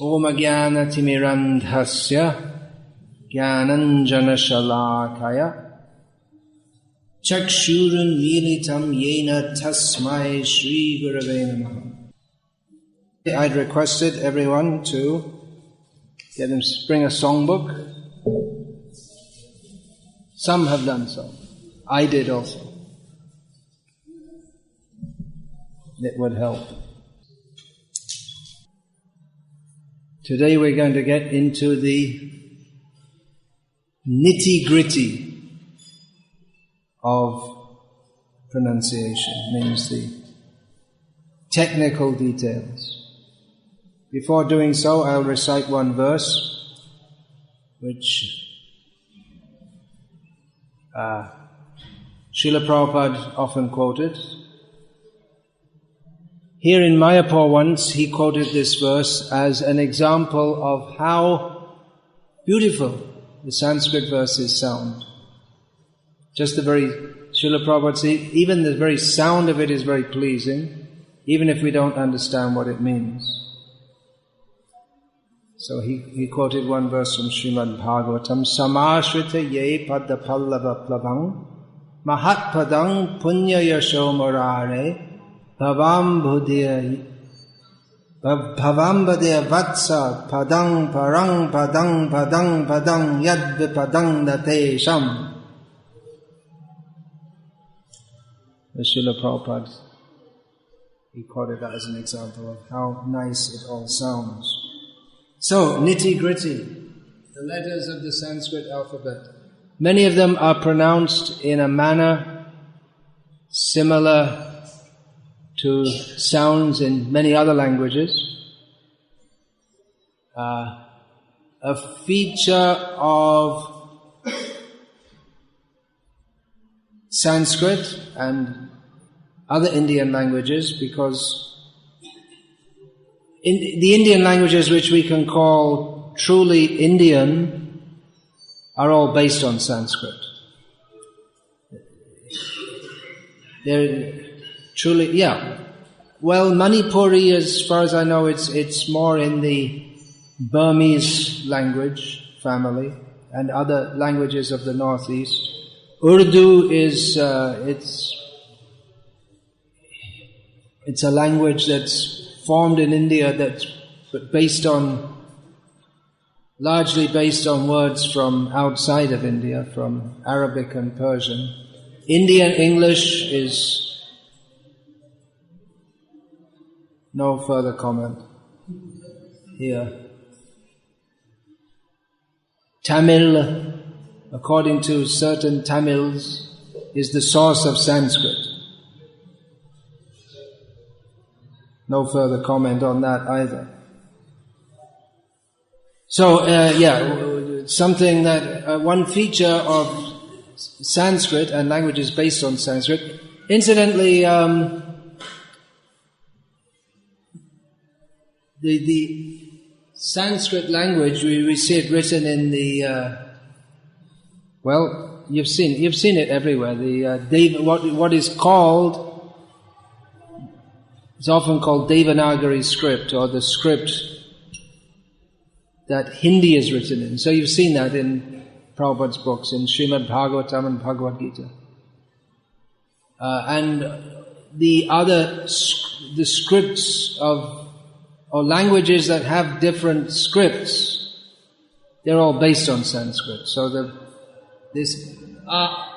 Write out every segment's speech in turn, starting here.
Om Jnanatirmirandhasya Jnananjana Shalakaya Chakshurunmilitam Yena Tasmai Shri Gurave Namaha. I'd requested everyone to bring a songbook. Some have done so. I did also. It would help. Today we're going to get into the nitty-gritty of pronunciation, means the technical details. Before doing so, I'll recite one verse which Srila Prabhupada often quoted. Here in Mayapur once, he quoted this verse as an example of how beautiful the Sanskrit verses sound. Just the very, Srila Prabhupada said, even the very sound of it is very pleasing, even if we don't understand what it means. So he quoted one verse from Srimad Bhagavatam, Samashrita ye padda pallava plavang mahat padang punya yasho morare Bhavambhudya vatsa padang parang padang padang padang yad vipadang datesham. The Srila Prabhupada, he quoted that as an example of how nice it all sounds. So, nitty-gritty, the letters of the Sanskrit alphabet. Many of them are pronounced in a manner similar to sounds in many other languages. A feature of Sanskrit and other Indian languages, because the Indian languages which we can call truly Indian are all based on Sanskrit. They're truly, yeah. Well, Manipuri, as far as I know, it's more in the Burmese language family and other languages of the northeast. Urdu is it's a language that's formed in India that's largely based on words from outside of India, from Arabic and Persian. Indian English is no further comment here. Tamil, according to certain Tamils, is the source of Sanskrit. No further comment on that either. So, something that, one feature of Sanskrit and languages based on Sanskrit. Incidentally, the Sanskrit language, we see it written in the, you've seen it everywhere. What is called, it's often called Devanagari script, or the script that Hindi is written in. So you've seen that in Prabhupada's books, in Srimad Bhagavatam and Bhagavad Gita. And the scripts or languages that have different scripts, they're all based on Sanskrit. So this I,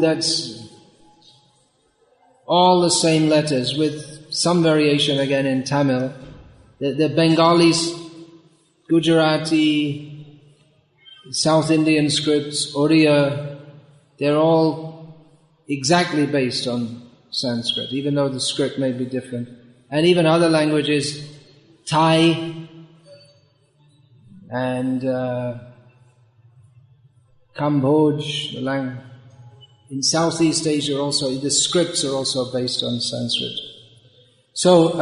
that's all the same letters with some variation again in Tamil. The Bengalis, Gujarati, South Indian scripts, Oriya, they're all exactly based on Sanskrit, even though the script may be different. And even other languages, Thai and Cambodge, in Southeast Asia also, the scripts are also based on Sanskrit. So,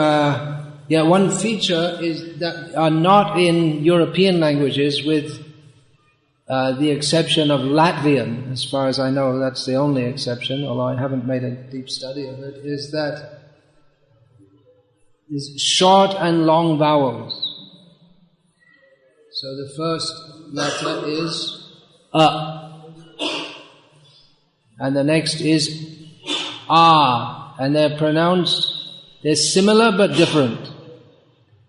one feature is that are not in European languages, with the exception of Latvian, as far as I know, that's the only exception, although I haven't made a deep study of it, is that is short and long vowels. So the first letter is A, and the next is A, and they're similar but different.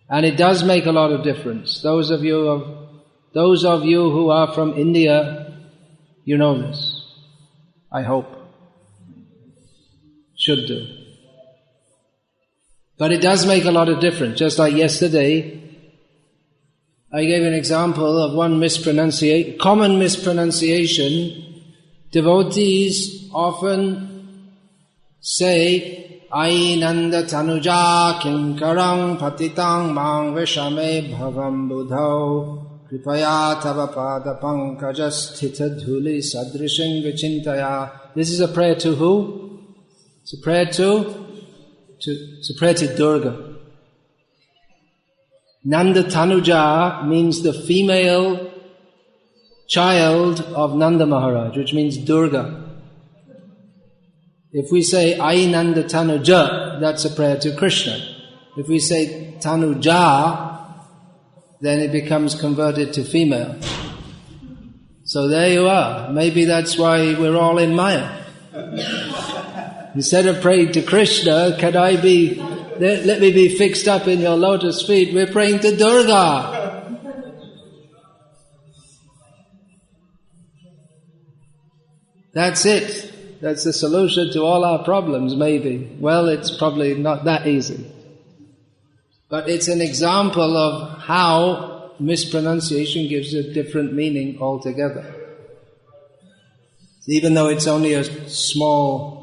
And it does make a lot of difference. Those of you who are from India, you know this. I hope. Should do. But it does make a lot of difference. Just like yesterday, I gave an example of one common mispronunciation. Devotees often say, Ainanda tanuja kinkarang patitang mang vishame bhavam buddhau kripaya tava pada pankajas thita dhuli sadrishing vichintaya. This is a prayer to who? It's a prayer to Durga. Nanda Tanuja means the female child of Nanda Maharaj, which means Durga. If we say Ai Nanda Tanuja, that's a prayer to Krishna. If we say Tanuja, then it becomes converted to female. So there you are. Maybe that's why we're all in Maya. Instead of praying to Krishna, let me be fixed up in your lotus feet, we're praying to Durga. That's it. That's the solution to all our problems, maybe. Well, it's probably not that easy. But it's an example of how mispronunciation gives a different meaning altogether. Even though it's only a small...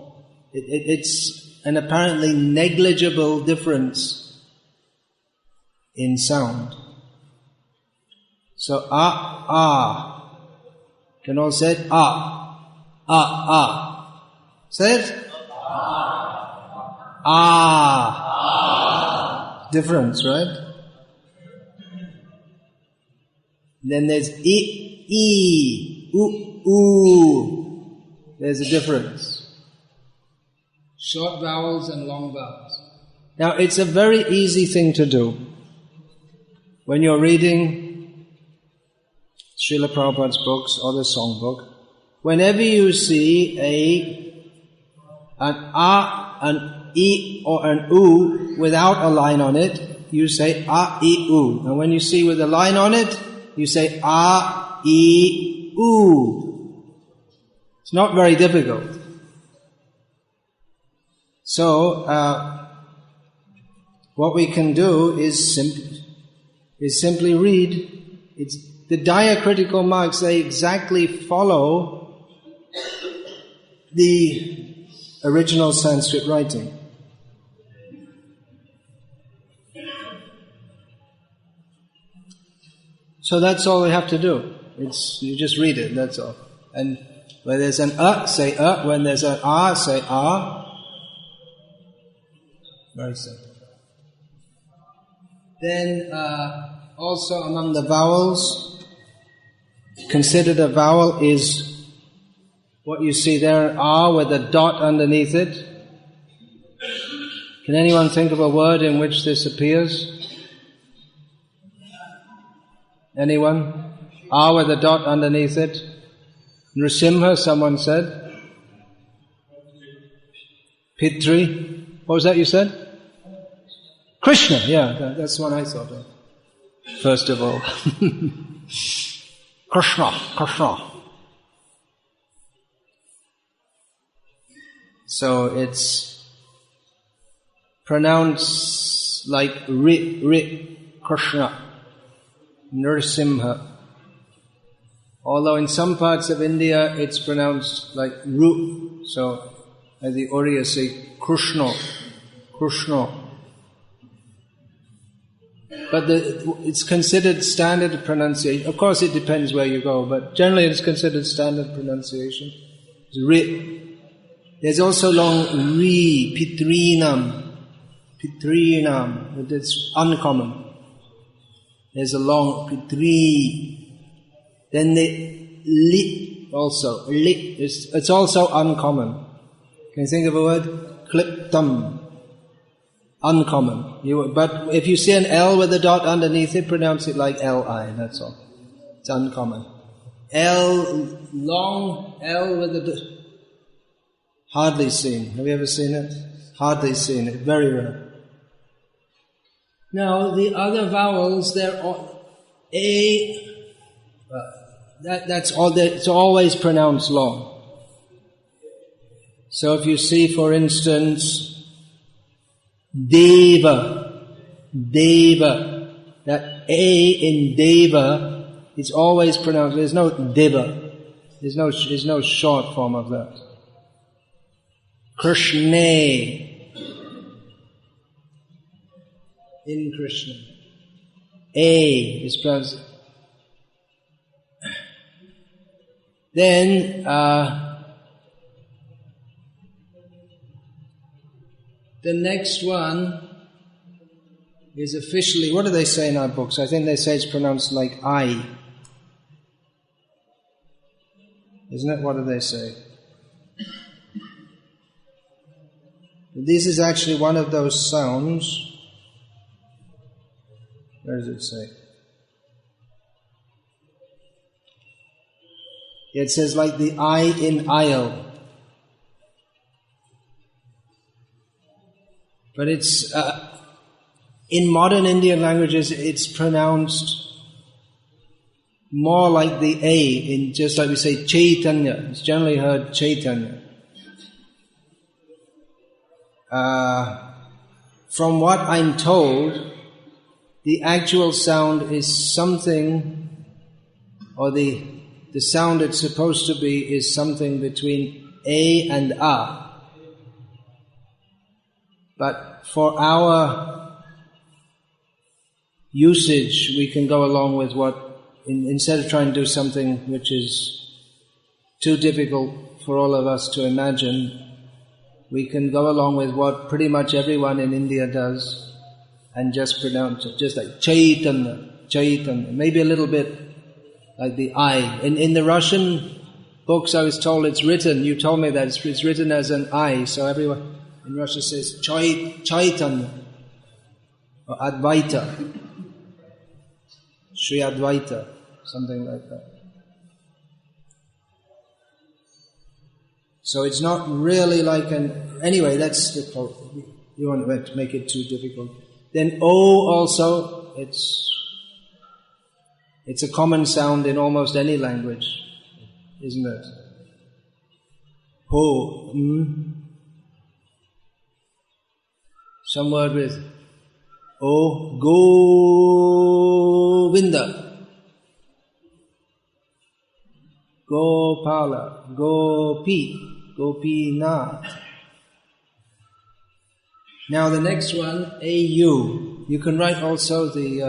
It's an apparently negligible difference in sound. So, Can all say it? Say it? Difference, right? Then there's oo. There's a difference. Short vowels and long vowels. Now, it's a very easy thing to do. When you're reading Srila Prabhupada's books or the songbook, whenever you see an A, an E or an U without a line on it, you say A, E, U. And when you see with a line on it, you say A, E, U. It's not very difficult. So, what we can do is simply read. The diacritical marks, they exactly follow the original Sanskrit writing. So that's all we have to do. You just read it, that's all. And where there's an say when there's an say Very simple. Then also among the vowels, considered a vowel is what you see there, R with a dot underneath it. Can anyone think of a word in which this appears? Anyone? R with a dot underneath it. Nrsimha, someone said. Pitri. What was that you said? Krishna, yeah, that's what I thought of. First of all. Krishna. So it's pronounced like Ri, Krishna, Nrsimha. Although in some parts of India it's pronounced like Ru. So as the Oriya say, Krishna. But it's considered standard pronunciation. Of course it depends where you go, but generally it's considered standard pronunciation. It's Ri. There's also long Ri, Pitrinam, but it's uncommon. There's a long Pitri. Then the Li also, Li, it's also uncommon. Can you think of a word? Kliptam. Uncommon. But if you see an L with a dot underneath it, pronounce it like L-I, that's all. It's uncommon. L, long L with a dot. Hardly seen. Have you ever seen it? Hardly seen it. Very rare. Now, the other vowels, they're all A, that's all. It's always pronounced long. So if you see, for instance, Deva, that A in Deva, it's always pronounced. There's no Deva. There's no short form of that. Krishna, in Krishna. A is pronounced. Then the next one is officially, what do they say in our books? I think they say it's pronounced like I. Isn't it? What do they say? This is actually one of those sounds. Where does it say? It says like the I in aisle. But it's, in modern Indian languages, it's pronounced more like the A, in just like we say Chaitanya. It's generally heard Chaitanya. From what I'm told, the actual sound is something, or the sound it's supposed to be is something between A and A. But for our usage, we can go along with what, instead of trying to do something which is too difficult for all of us to imagine, we can go along with what pretty much everyone in India does and just pronounce it, just like Chaitanya, Chaitanya, maybe a little bit like the I. In the Russian books I was told it's written, you told me that it's written as an I, so everyone in Russia says Chaitanya or Advaita, Sri Advaita, something like that. So it's not really like anyway, that's the problem. You want to make it too difficult. Then O also, it's a common sound in almost any language, isn't it? Ho, Some word with O, Govinda, Gopala, Gopi, Gopinath. Now the next one, A-U. You can write also the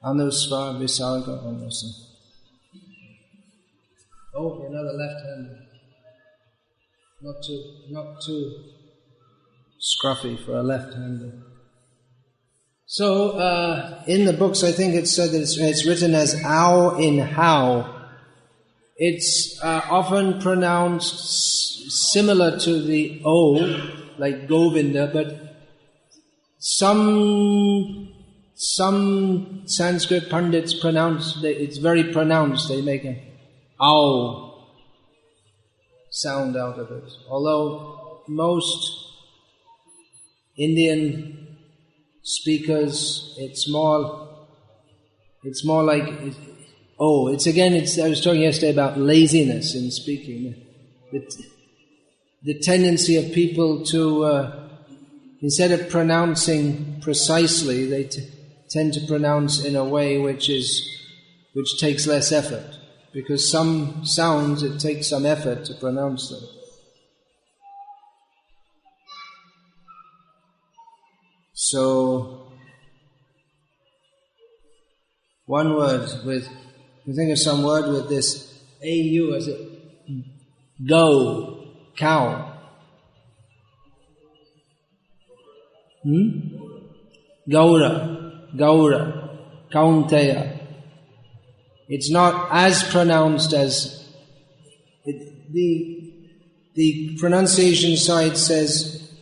Anusvar, Visarga, Anusa. Oh, another left-hander. Not too scruffy for a left-hander. So, in the books I think it's said that it's written as ow in how. It's often pronounced similar to the O, like Govinda, but some Sanskrit pundits it's very pronounced, they make an ow sound out of it. Although most Indian speakers, it's more like I was talking yesterday about laziness in speaking. The tendency of people to, instead of pronouncing precisely, they tend to pronounce in a way which takes less effort. Because some sounds, it takes some effort to pronounce them. So, one word with, you think of some word with this A-U as it, go, cow. Gaura, Kaunteya. It's not as pronounced as the The pronunciation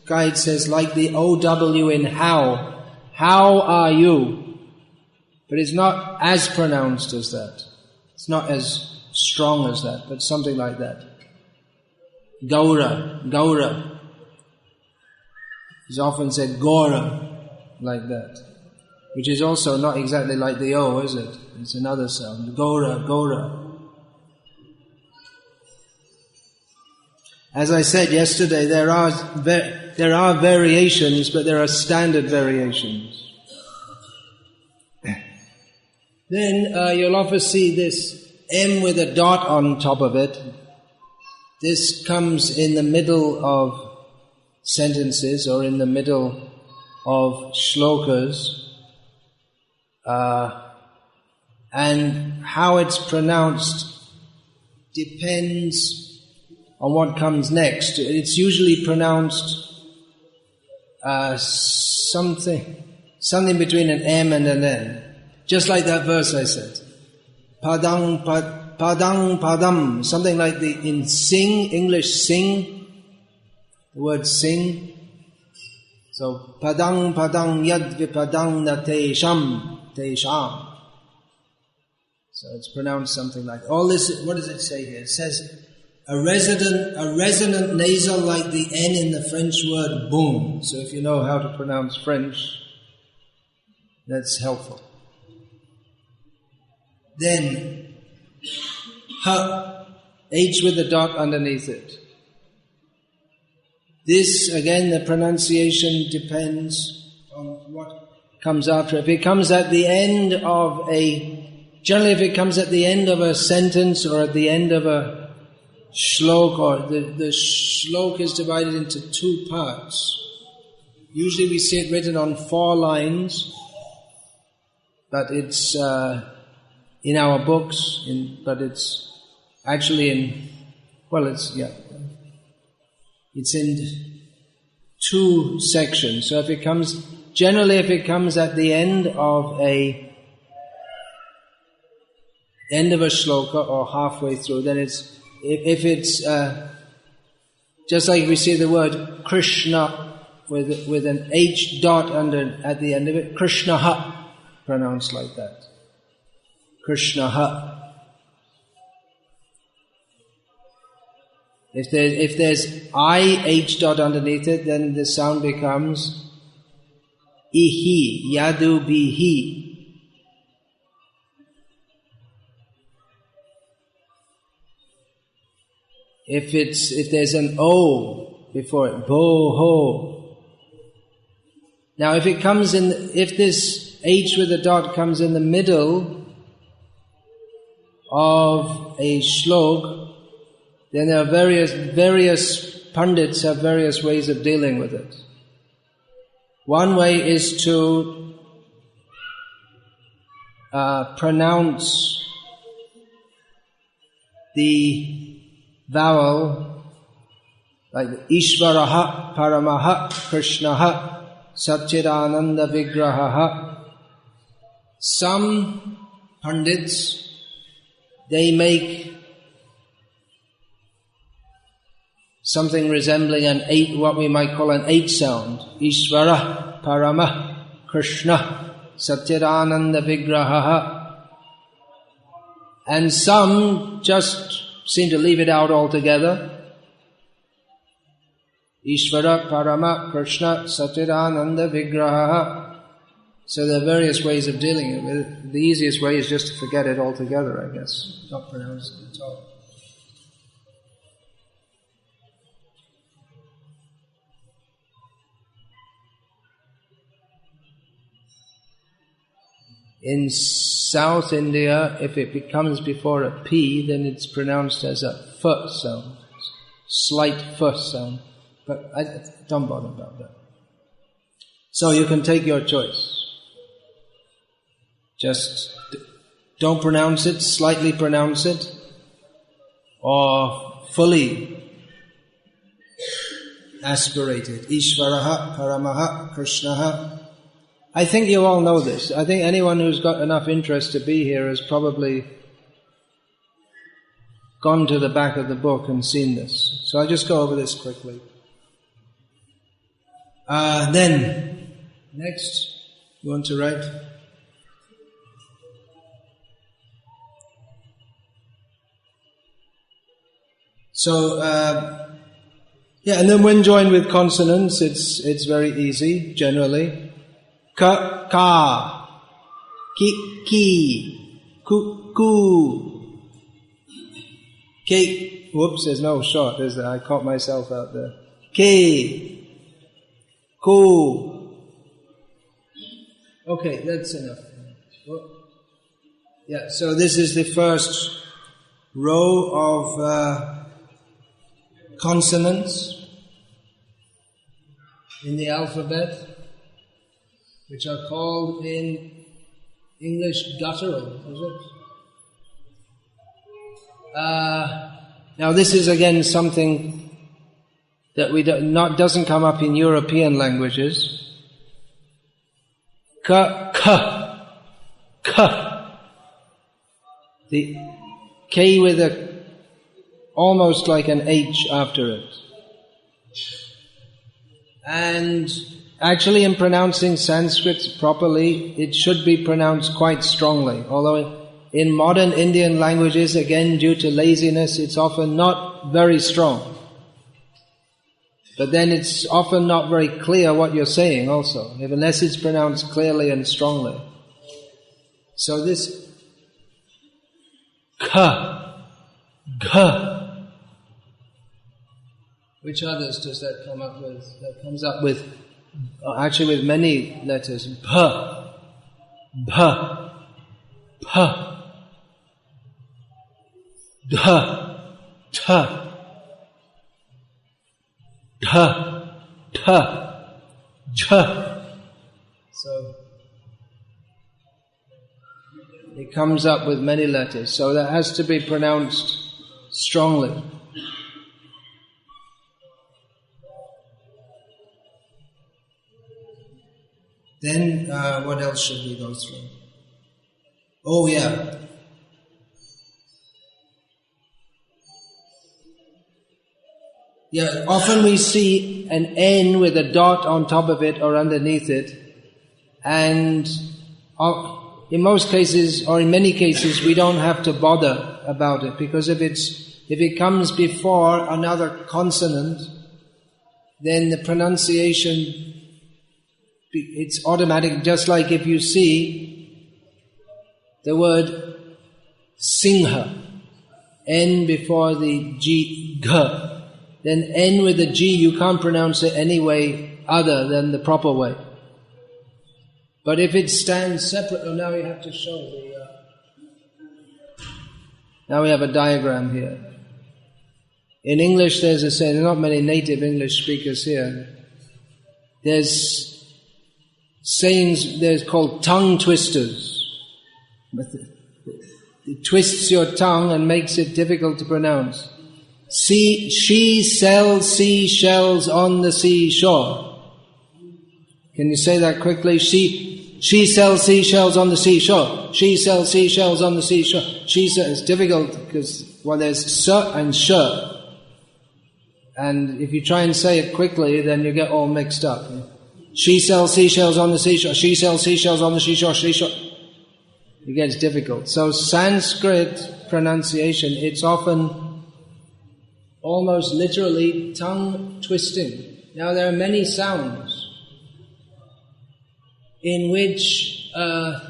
guide says like the OW in how. How are you? But it's not as pronounced as that. It's not as strong as that, but something like that. Gaura. It's often said Gora, like that. Which is also not exactly like the O, is it? It's another sound. Gora. As I said yesterday, there are variations, but there are standard variations. Then you'll often see this M with a dot on top of it. This comes in the middle of sentences or in the middle of shlokas. And how it's pronounced depends on what comes next. It's usually pronounced something between an M and an N. Just like that verse I said. Padam, something like in sing, English sing, the word sing. So, padang yad vipadang na tesham. So it's pronounced something like, all this, what does it say here? It says, a resonant nasal like the N in the French word boom. So if you know how to pronounce French, that's helpful. Then, H with the dot underneath it. This, again, the pronunciation depends on what comes after. If it comes at the end of generally if it comes at the end of a sentence or at the end of a shlok, or the shlok is divided into two parts. Usually we see it written on 4 lines, but it's in our books, but it's actually it's in 2 sections. So if it comes at the end of a shloka or halfway through, then if it's just like we see the word Krishna with an H dot at the end of it, Krishnaha, pronounced like that. Krishnaha. If there's H dot underneath it, then the sound becomes Ihi, Yadu Bihi. If there's an O before it, Bo-ho. Now if this H with a dot comes in the middle of a shlok, then there are various pundits have various ways of dealing with it. One way is to pronounce the vowel like Ishvaraha, Paramaha, Krishnaha, Satchidananda Vigrahaha. Some pundits, they make something resembling what we might call an 8 sound. Ishvara, Parama, Krishna, Satchidananda Vigrahaha. And some just seem to leave it out altogether. Ishvara, Parama, Krishna, Satchidananda Vigrahaha. So there are various ways of dealing with it. The easiest way is just to forget it altogether, I guess. Not pronounce it at all. In South India, if it comes before a P, then it's pronounced as a F sound, slight F sound. But don't bother about that. So you can take your choice. Just don't pronounce it, slightly pronounce it, or fully aspirate it. Ishvaraha, Paramaha, Krishnaha. I think you all know this. I think anyone who's got enough interest to be here has probably gone to the back of the book and seen this. So I'll just go over this quickly. Then, next, you want to write? So, and then when joined with consonants, it's very easy, generally. Ka, ka, ki, ku, ke. Whoops, there's no short, is there? I caught myself out there. Ke, ku. Okay, that's enough. Yeah, so this is the first row of consonants in the alphabet, which are called in English guttural, is it? Now this is again something that doesn't come up in European languages. Ka, ka, ka. The K with almost like an H after it. And actually in pronouncing Sanskrit properly, it should be pronounced quite strongly. Although in modern Indian languages, again due to laziness, it's often not very strong. But then it's often not very clear what you're saying also, unless it's pronounced clearly and strongly. So this ka, ga. Which others does that come up with? That comes up with, actually with many letters. Bha, bha, pa, dha, ta, dha, ta, ja. So it comes up with many letters. So that has to be pronounced strongly. Then, what else should we go through? Oh, yeah. Yeah, often we see an N with a dot on top of it or underneath it, and in most cases, or in many cases, we don't have to bother about it, because if it comes before another consonant, then the pronunciation, it's automatic, just like if you see the word Singha, N before the G, G, then N with a G, you can't pronounce it any way other than the proper way. But if it stands separate, now you have to show now we have a diagram here. In English there's a saying, there are not many native English speakers here. There's sayings, they're called tongue twisters. It twists your tongue and makes it difficult to pronounce. She sells seashells on the seashore. Can you say that quickly? She sells seashells on the seashore. She sells seashells on the seashore. It's difficult because, there's s and sh. And if you try and say it quickly, then you get all mixed up. She sells seashells on the seashore. She sells seashells on the seashore. It gets difficult. So Sanskrit pronunciation, it's often almost literally tongue twisting. Now there are many sounds in which, the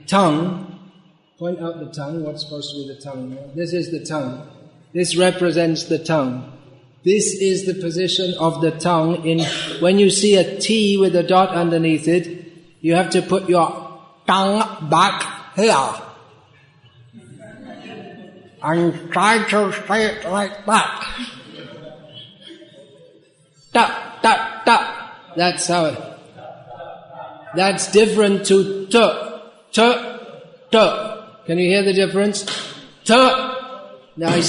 tongue, point out the tongue, what's supposed to be the tongue? This is the tongue. This represents the tongue. This is the position of the tongue. When you see a T with a dot underneath it, you have to put your tongue back here. And try to say it like that. Ta, ta, ta. That's how it. That's different to t. Can you hear the difference? T. Now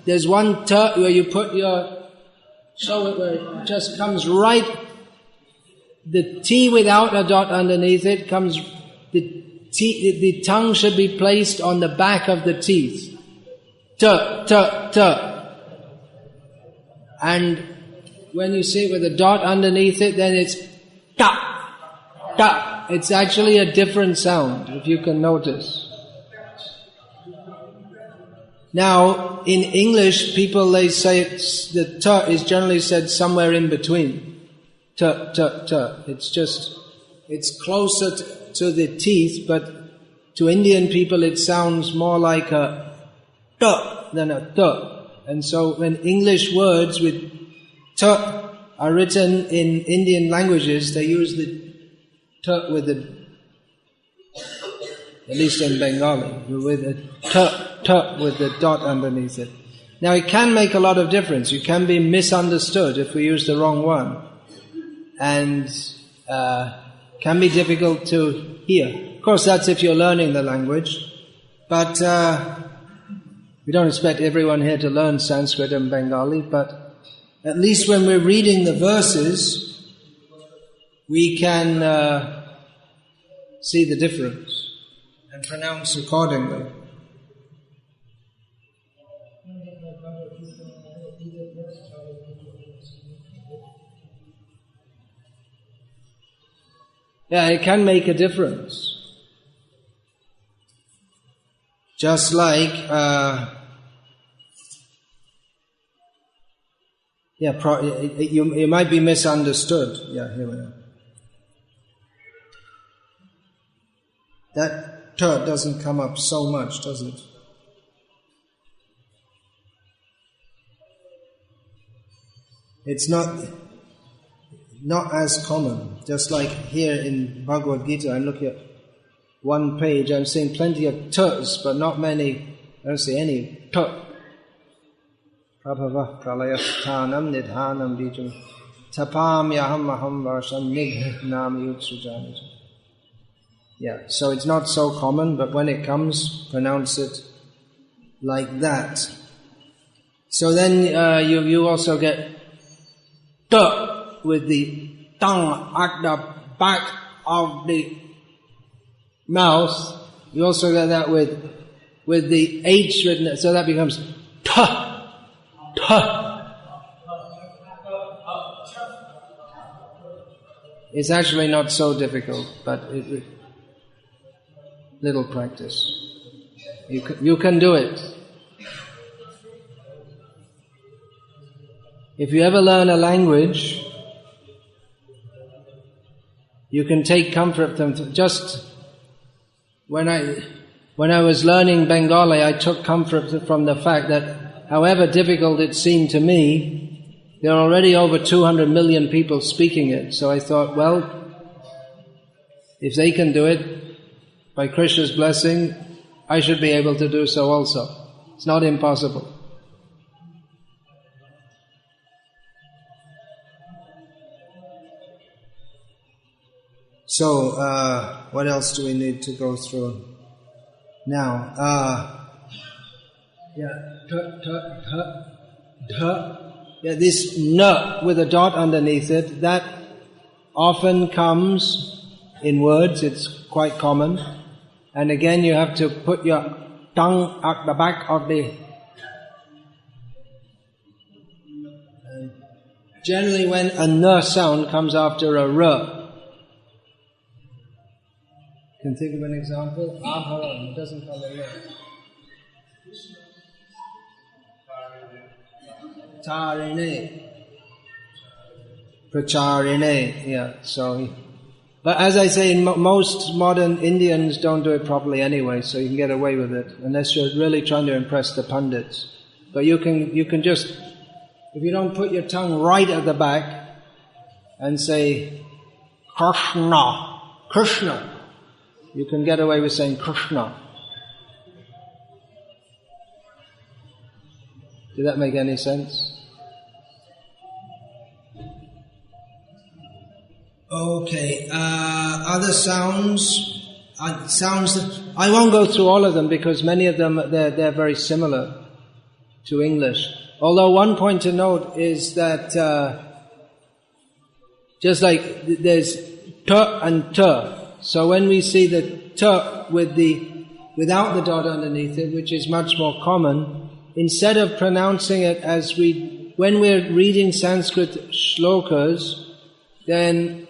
there's one t where you put show it where it just comes right. The T without a dot underneath it comes. The tongue should be placed on the back of the teeth. ta. And when you see it with a dot underneath it, then it's ta. It's actually a different sound, if you can notice. Now, in English, people, they say the ta is generally said somewhere in between. Ta. It's closer to the teeth, but to Indian people it sounds more like a ta than a ta. And so when English words with ta are written in Indian languages, they use the ta with the, at least in Bengali, with a ta with the dot underneath it. Now it can make a lot of difference. You can be misunderstood if we use the wrong one. And can be difficult to hear. Of course, that's if you're learning the language. But we don't expect everyone here to learn Sanskrit and Bengali, but at least when we're reading the verses, we can see the difference and pronounce accordingly. Yeah, it can make a difference. Just like, you might be misunderstood. Yeah, here we are. That ta doesn't come up so much, does it? It's not as common. Just like here in Bhagavad Gita, I'm looking at one page, I'm seeing plenty of tas, but not many, I don't see any ta. Prabhava pralayasthanam nidhanam bijam tapam yaham aham varsham nighnam yutsujani. Yeah, so it's not so common, but when it comes, pronounce it like that. So then you also get ta with the tongue at the back of the mouth. You also get that with the H written, so that becomes ta. It's actually not so difficult, but little practice. You can do it. If you ever learn a language, you can take comfort from just when I was learning Bengali, I took comfort from the fact that however difficult it seemed to me, there are already over 200 million people speaking it. So I thought, well, if they can do it, by Krishna's blessing, I should be able to do so also. It's not impossible. So, what else do we need to go through now? This na with a dot underneath it, that often comes in words, it's quite common. And again, you have to put your tongue at the back of the... Generally when a na sound comes after a ra. Can think of an example? Abharam, it doesn't come a ra. Tarine. Pracharine, yeah, so... But as I say, most modern Indians don't do it properly anyway, so you can get away with it, unless you're really trying to impress the pundits. But you can just, if you don't put your tongue right at the back and say, Krishna, you can get away with saying Krishna. Did that make any sense? Okay, other sounds that, I won't go through all of them because many of them, they're very similar to English. Although one point to note is that just like there's ta and ta, so when we see the ta without the dot underneath it, which is much more common, instead of pronouncing it as when we're reading Sanskrit shlokas, then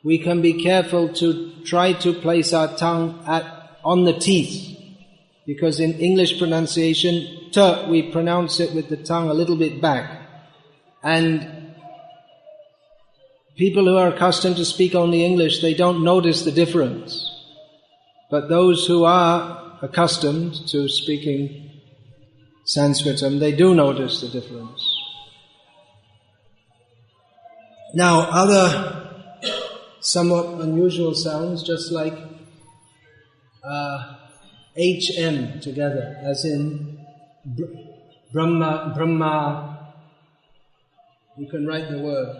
we can be careful to try to place our tongue on the teeth. Because in English pronunciation, we pronounce it with the tongue a little bit back. And people who are accustomed to speak only English, they don't notice the difference. But those who are accustomed to speaking Sanskritam, they do notice the difference. Now, other somewhat unusual sounds, just like HM together, as in Brahma. You can write the word.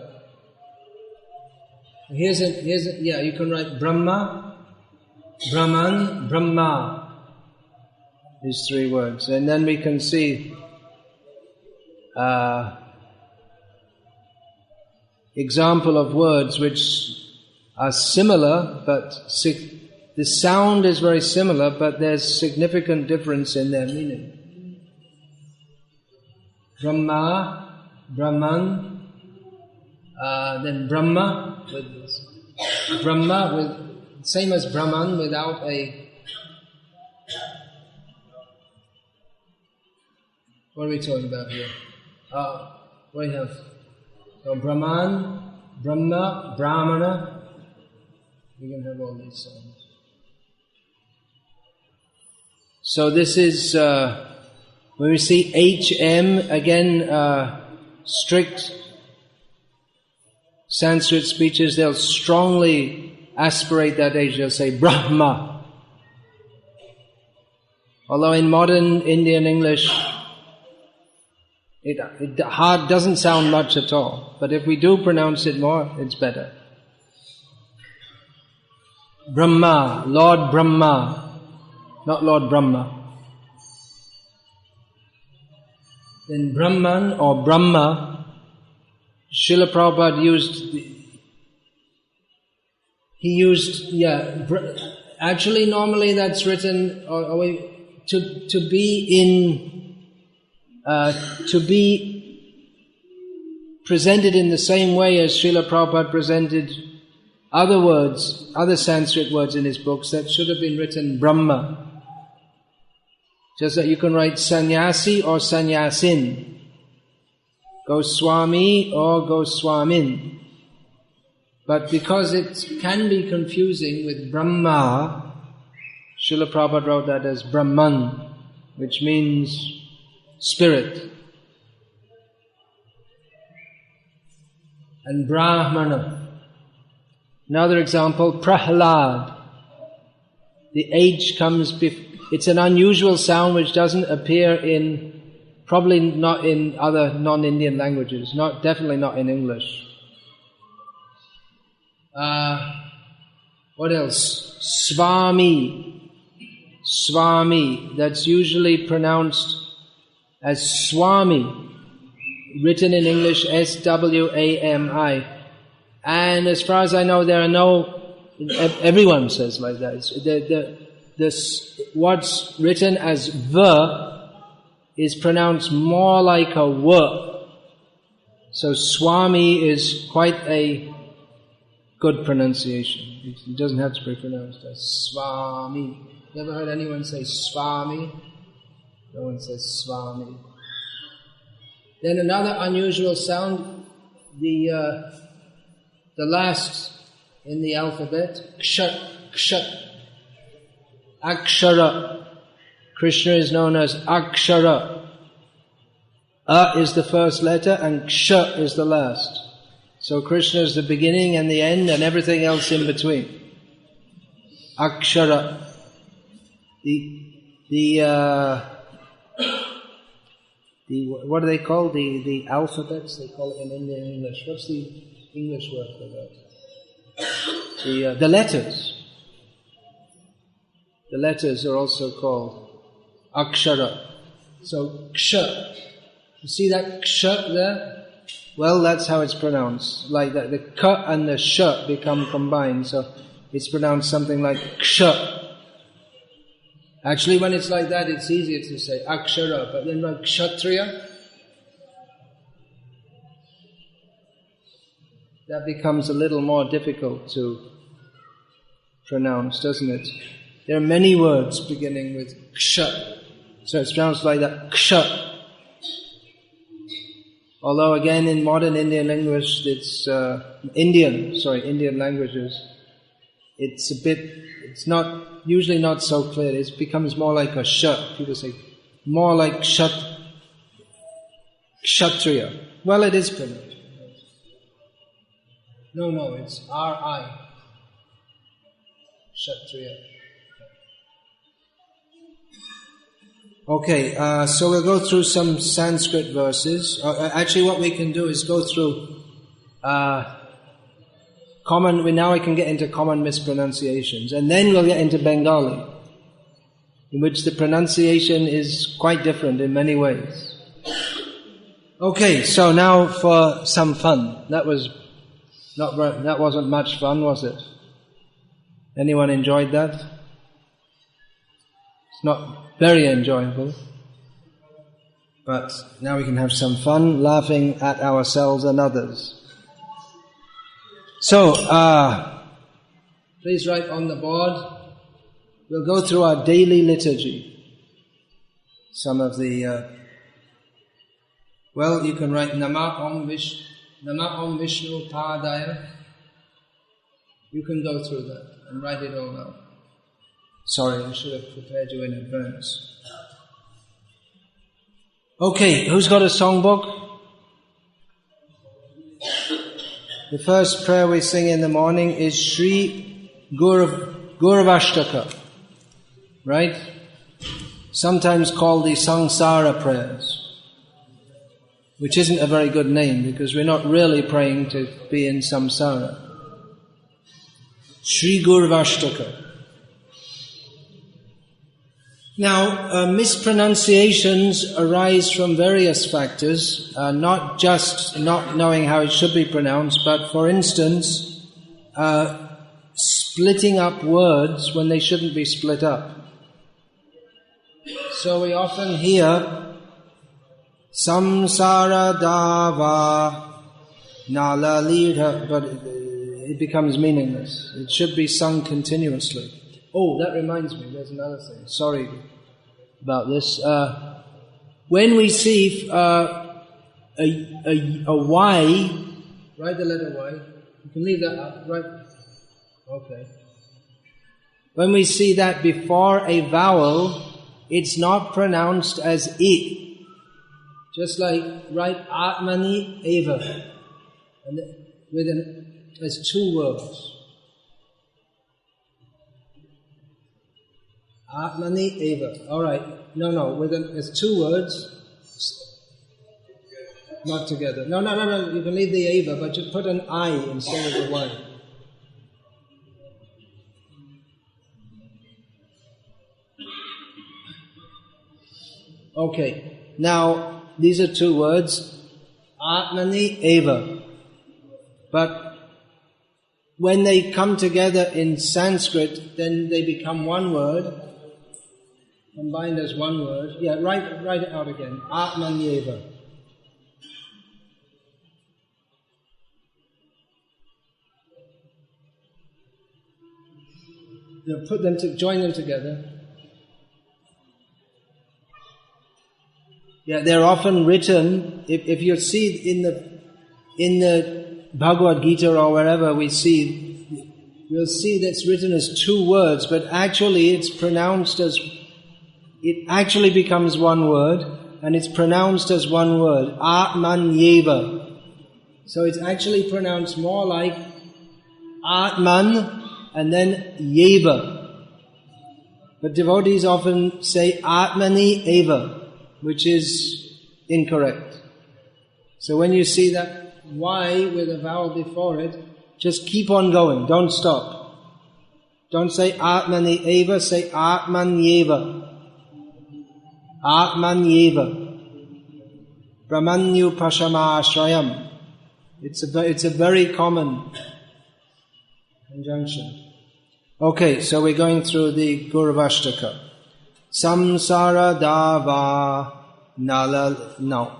Here's you can write Brahma, Brahman, Brahma. These three words. And then we can see example of words which are similar, but the sound is very similar, but there's significant difference in their meaning. Brahma, Brahman, then Brahma, same as Brahman without a... What are we talking about here? We have Brahman, Brahma, Brahmana. We can have all these sounds. So this is, when we see HM, again, strict Sanskrit speeches, they'll strongly aspirate that H. They'll say Brahma. Although in modern Indian English, it doesn't sound much at all. But if we do pronounce it more, it's better. Brahma, Lord Brahma. Not Lord Brahma. Then Brahman or Brahma, Srila Prabhupada actually normally that's written to be presented in the same way as Srila Prabhupada presented other Sanskrit words in his books, that should have been written Brahma. Just that you can write sannyasi or sannyasin, Goswami or Goswamin. But because it can be confusing with Brahma, Srila Prabhupada wrote that as Brahman, which means spirit. And Brahmana. Another example, Prahlad. The H comes before. It's an unusual sound which doesn't appear probably not in other non-Indian languages, definitely not in English. What else? Swami. Swami. That's usually pronounced as Swami. Written in English, S-W-A-M-I. And as far as I know, everyone says like that. What's written as V is pronounced more like a W. So Swami is quite a good pronunciation. It doesn't have to be pronounced as Swami. You ever heard anyone say Swami? No one says Swami. Then another unusual sound, the last in the alphabet, Kshat, Kshat. Akshara. Krishna is known as Akshara. A is the first letter and Ksha is the last. So Krishna is the beginning and the end and everything else in between. Akshara. What do they call the alphabets? They call it in Indian English. What's the English word for that? The letters. The letters are also called Akshara. So Ksha. You see that Ksha there? Well, that's how it's pronounced. Like that, the K and the Sh become combined. So it's pronounced something like Ksha. Actually, when it's like that, it's easier to say akshara, but then like kshatriya, that becomes a little more difficult to pronounce, doesn't it? There are many words beginning with ksha, so it's pronounced like that, ksha. Although again in modern Indian language, it's Indian languages, it's usually not so clear. It becomes more like a sh. People say more like kshatriya. Well, it is pronounced. No, it's R-I. Kshatriya. Okay, so we'll go through some Sanskrit verses. Actually, what we can do is go through now we can get into common mispronunciations, and then we'll get into Bengali, in which the pronunciation is quite different in many ways. Okay, so now for some fun. That wasn't much fun, was it? Anyone enjoyed that? It's not very enjoyable. But now we can have some fun laughing at ourselves and others. So, please write on the board. We'll go through our daily liturgy. Some of the, you can write Nama Om Vishnu Padaya. You can go through that and write it all out. Sorry, I should have prepared you in advance. Okay, who's got a songbook? The first prayer we sing in the morning is Sri Gauravashtaka, right? Sometimes called the Sangsara prayers, which isn't a very good name because we're not really praying to be in samsara. Sri Gauravashtaka. Now, mispronunciations arise from various factors, not just not knowing how it should be pronounced, but for instance, splitting up words when they shouldn't be split up. So we often hear samsara dava nalalira, but it becomes meaningless. It should be sung continuously. Oh, that reminds me, there's another thing. Sorry about this. When we see a Y, write the letter Y. You can leave that up, right? Okay. When we see that before a vowel, it's not pronounced as I. Just like write Atmani Eva. And as two words. Atmani Eva. Alright. No. It's two words. Not together. No. You can leave the Eva, but just put an I instead of the Y. Okay. Now, these are two words. Atmani Eva. But when they come together in Sanskrit, then they become one word. Combined as one word. Yeah, write it out again. Atmanyeva. Join them together. Yeah, they're often written, if you see in the Bhagavad Gita or wherever we'll see that's written as two words, but actually it actually becomes one word, and it's pronounced as one word, Atmanyeva. So it's actually pronounced more like Atman and then Yeva. But devotees often say Atmani Eva, which is incorrect. So when you see that Y with a vowel before it, just keep on going, don't stop. Don't say Atmani Eva, say Atmanyeva. Atmanyeva. Brahmanyu Pashamashrayam. It's a very common conjunction. Okay, so we're going through the Gauravashtaka. Samsara dava nala. No.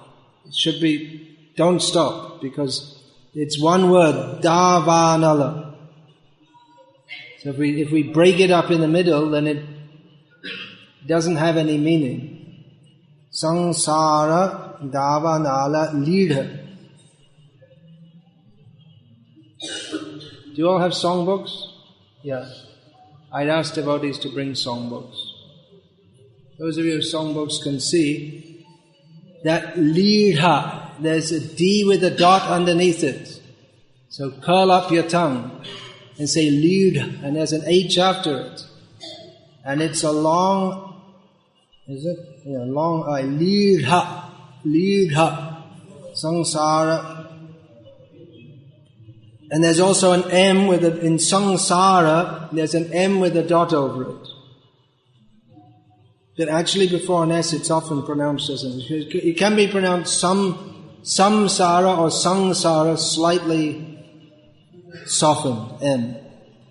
It should be, don't stop, because it's one word, dava nala. So if we break it up in the middle, then it doesn't have any meaning. Samsara dava nala leader. Do you all have songbooks? Yeah. I'd ask devotees to bring songbooks. Those of you who have songbooks can see that leadha, there's a D with a dot underneath it. So curl up your tongue and say lead, and there's an H after it. And it's a long, is it? Yeah, long I. Leadha, samsara. And there's also an M with a, in samsara, there's an M with a dot over it. That actually before an S it's often pronounced as an, it can be pronounced samsara or sangsara, slightly softened, M.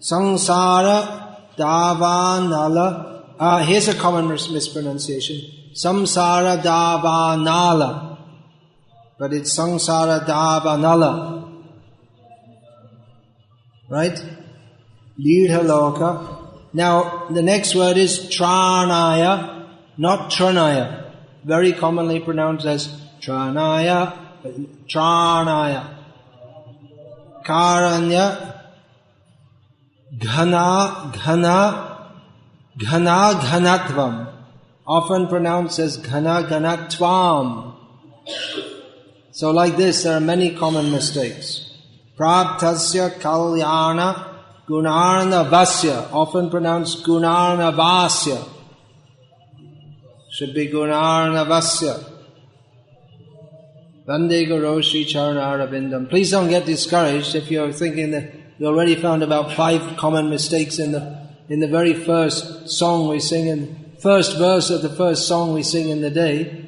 Sangsara davanala. Here's a common mispronunciation. Samsara davanala. But it's sangsara davanala. Right? Leedhaloka. Now, the next word is tranaya, not tranaya. Very commonly pronounced as tranaya, tranaya. Karanya, ghanatvam. Often pronounced as ghanatvam. So like this, there are many common mistakes. Praptasya kalyana gunarnavasya, often pronounced gunarnavasya. Should be gunarnavasya. Vande Guroshi Charanarabindam. Please don't get discouraged if you're thinking that you already found about 5 common mistakes in the very first song we sing, in first verse of the first song we sing in the day.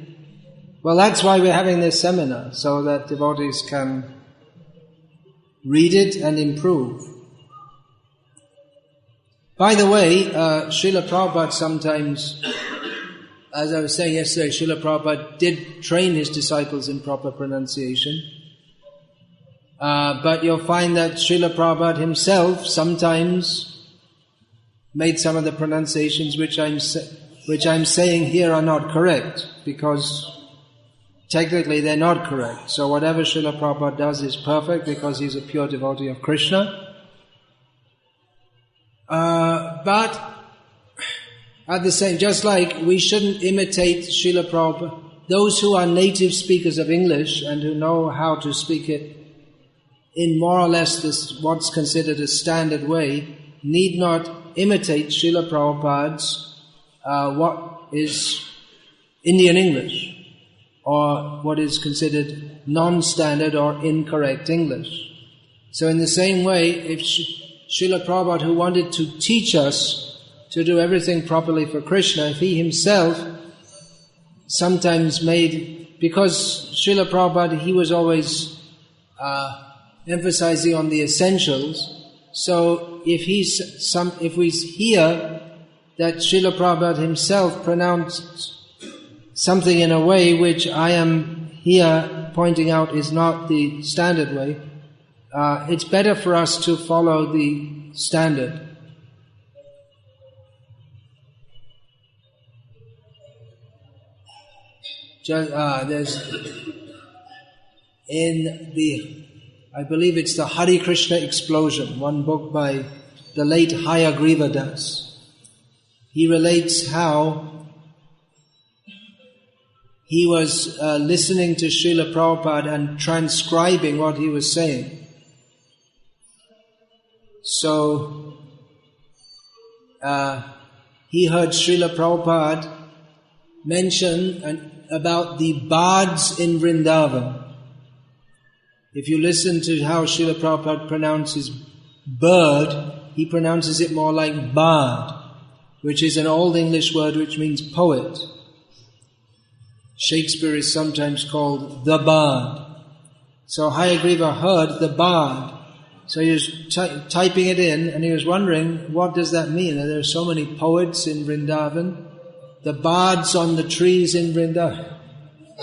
Well, that's why we're having this seminar, so that devotees can read it and improve. By the way, Srila Prabhupada sometimes, as I was saying yesterday, Srila Prabhupada did train his disciples in proper pronunciation. But you'll find that Srila Prabhupada himself sometimes made some of the pronunciations which I'm saying here are not correct, because technically they're not correct. So whatever Srila Prabhupada does is perfect because he's a pure devotee of Krishna. But at the same, just like we shouldn't imitate Srila Prabhupada, those who are native speakers of English and who know how to speak it in more or less this what's considered a standard way, need not imitate Srila Prabhupada's what is Indian English, or what is considered non-standard or incorrect English. So in the same way, if Srila Prabhupada, who wanted to teach us to do everything properly for Krishna, if he himself sometimes made, because Srila Prabhupada, he was always emphasizing on the essentials, so if we hear that Srila Prabhupada himself pronounced something in a way which I am here pointing out is not the standard way, it's better for us to follow the standard. There's in the, I believe it's the Hare Krishna Explosion, one book by the late Hayagriva Das. He relates how he was listening to Srila Prabhupada and transcribing what he was saying. So he heard Srila Prabhupada mention about the bards in Vrindavan. If you listen to how Srila Prabhupada pronounces bird, he pronounces it more like bard, which is an Old English word which means poet. Shakespeare is sometimes called the bard. So Hayagriva heard the bard. So he was typing it in, and he was wondering, what does that mean? Are there so many poets in Vrindavan? the bards on the trees in Vrindavan.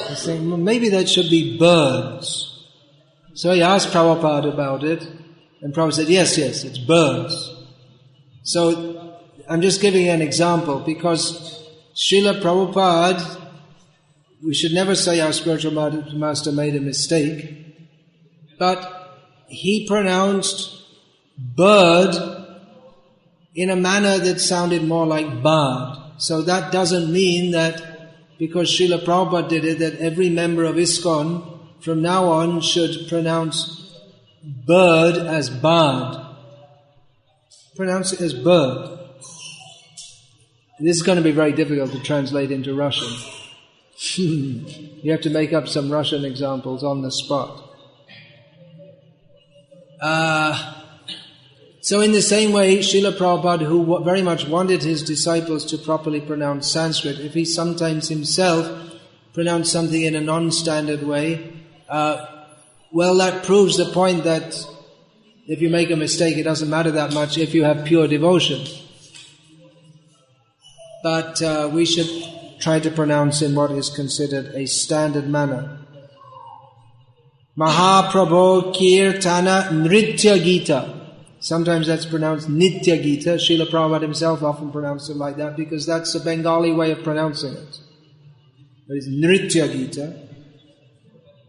He's saying, well, maybe that should be birds. So he asked Prabhupada about it, and Prabhupada said, yes, it's birds. So I'm just giving an example, because Srila Prabhupada, we should never say our spiritual master made a mistake, but he pronounced bird in a manner that sounded more like bard. So that doesn't mean that because Srila Prabhupada did it, that every member of ISKCON from now on should pronounce bird as bard. Pronounce it as bird. This is going to be very difficult to translate into Russian. You have to make up some Russian examples on the spot. So in the same way, Srila Prabhupada, who very much wanted his disciples to properly pronounce Sanskrit, if he sometimes himself pronounced something in a non-standard way, well, that proves the point that if you make a mistake, it doesn't matter that much if you have pure devotion. But we should try to pronounce in what is considered a standard manner. Mahaprabho Kirtana Nritya Gita. Sometimes that's pronounced Nitya Gita. Srila Prabhupada himself often pronounced it like that because that's a Bengali way of pronouncing it. It is Nritya Gita.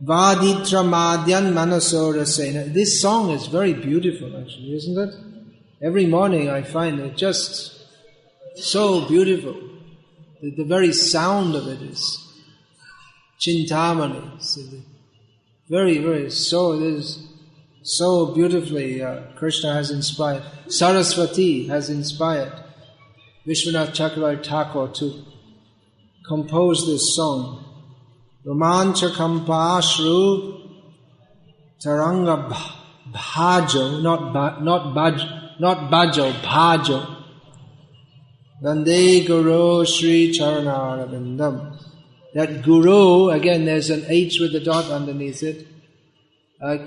Vaditra Madhyan Manasora Sena. This song is very beautiful actually, isn't it? Every morning I find it just so beautiful. The very sound of it is Chintamani. Very, very, so it is so beautifully Krishna has inspired. Saraswati has inspired Vishwanath Chakravarti Thakur to compose this song. Romancha Kampashru Taranga Bhajo, not Bajo, Bhajo. Vande Guru Sri Charanarabindam. That Guru, again there's an H with a dot underneath it,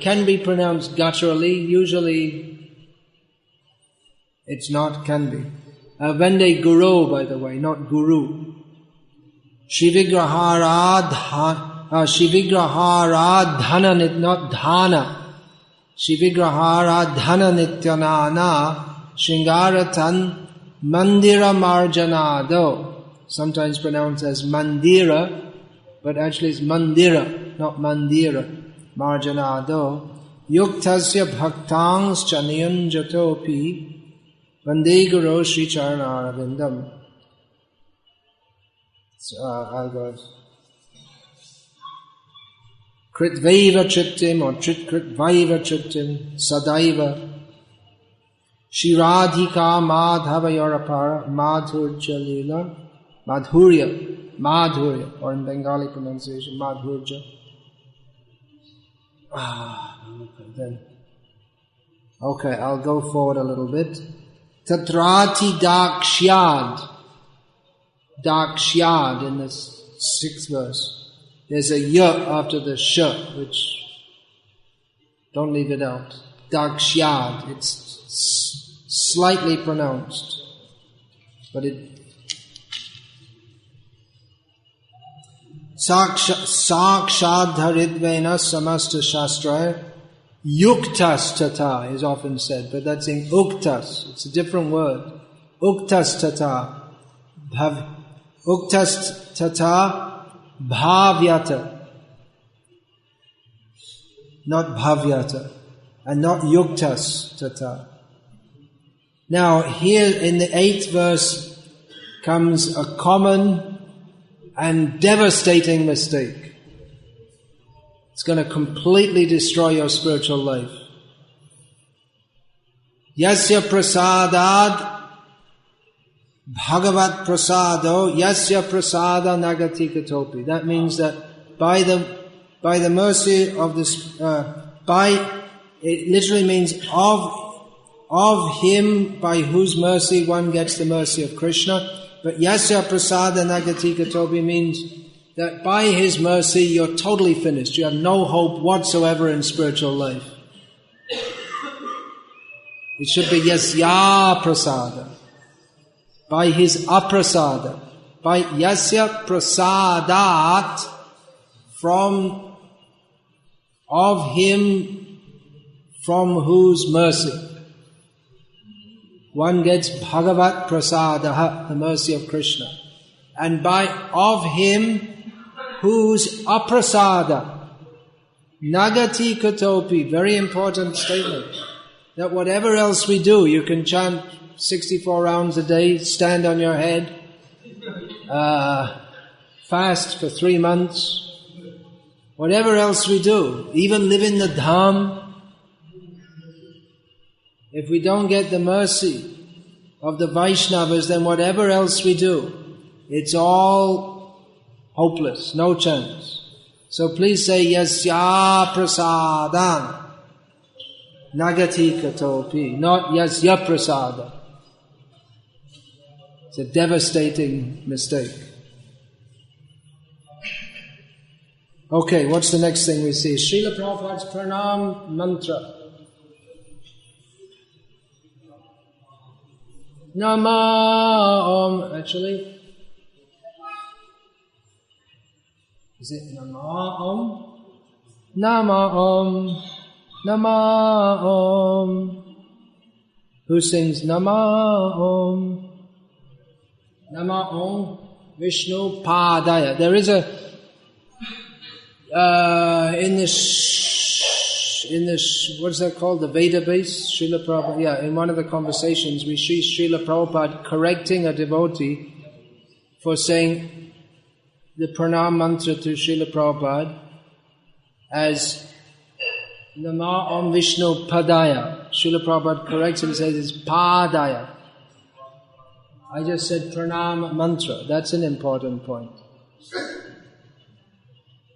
can be pronounced gutturally. Usually it's not, can be. Vande Guru, by the way, not Guru. Shivigraharadhana, not dhana. Shivigraharadhana nityanana Shingaratan Mandira Marjanado. Sometimes pronounced as Mandira, but actually it's Mandira, not Mandira. Marjanado. Yuktasya bhaktangs chanayam jatopi Vande Guru Sri Charanarabindam. I'll go. Kritvaiva Triptim or Kritvaiva Triptim Sadaiva Shiradhika Madhavayorapara Madhurja Lila Madhurya, or in Bengali pronunciation, Madhurja. Okay, I'll go forward a little bit. Tatrati Dakshyad in the 6th verse. There's a y after the sh, which don't leave it out. Dakshyad, it's slightly pronounced, but it Sakshadharidvena samasta shastraya yuktas tata is often said, but that's in uktas. It's a different word. Uktas tata. Uktas tata bhavyata. Not bhavyata. And not yuktas tata. Now here in the 8th verse comes a common and devastating mistake. It's going to completely destroy your spiritual life. Yasya prasadad bhagavat prasado yasya prasada nagati katopi. That means that by the mercy of this, it literally means of him by whose mercy one gets the mercy of Krishna. But yasya prasada nagati katopi means that by his mercy you're totally finished. You have no hope whatsoever in spiritual life. It should be yasya prasada. By his aprasada. by yasya prasadat, of him from whose mercy. One gets Bhagavat Prasadaha, the mercy of Krishna. And of him whose aprasada, nagati katopi, very important statement, that whatever else we do, you can chant 64 rounds a day, stand on your head, fast for 3 months, whatever else we do, even live in the dham, if we don't get the mercy of the Vaishnavas, then whatever else we do, it's all hopeless, no chance. So please say, yasya prasadam, nagati katopi, not yasya prasada. It's a devastating mistake. Okay, what's the next thing we see? Srila Prabhupada's pranam mantra. Nama Om, actually, is it Nama Om? Nama Om, Nama Om. Who sings Nama Om? Nama Om Vishnu Padaya. There is in this, what's that called? The Veda base? Srila Prabhupada, yeah, in one of the conversations we see Srila Prabhupada correcting a devotee for saying the pranam mantra to Srila Prabhupada as Nama Om Vishnu Padaya. Srila Prabhupada corrects him and says it's Padaya. I just said pranam mantra. That's an important point.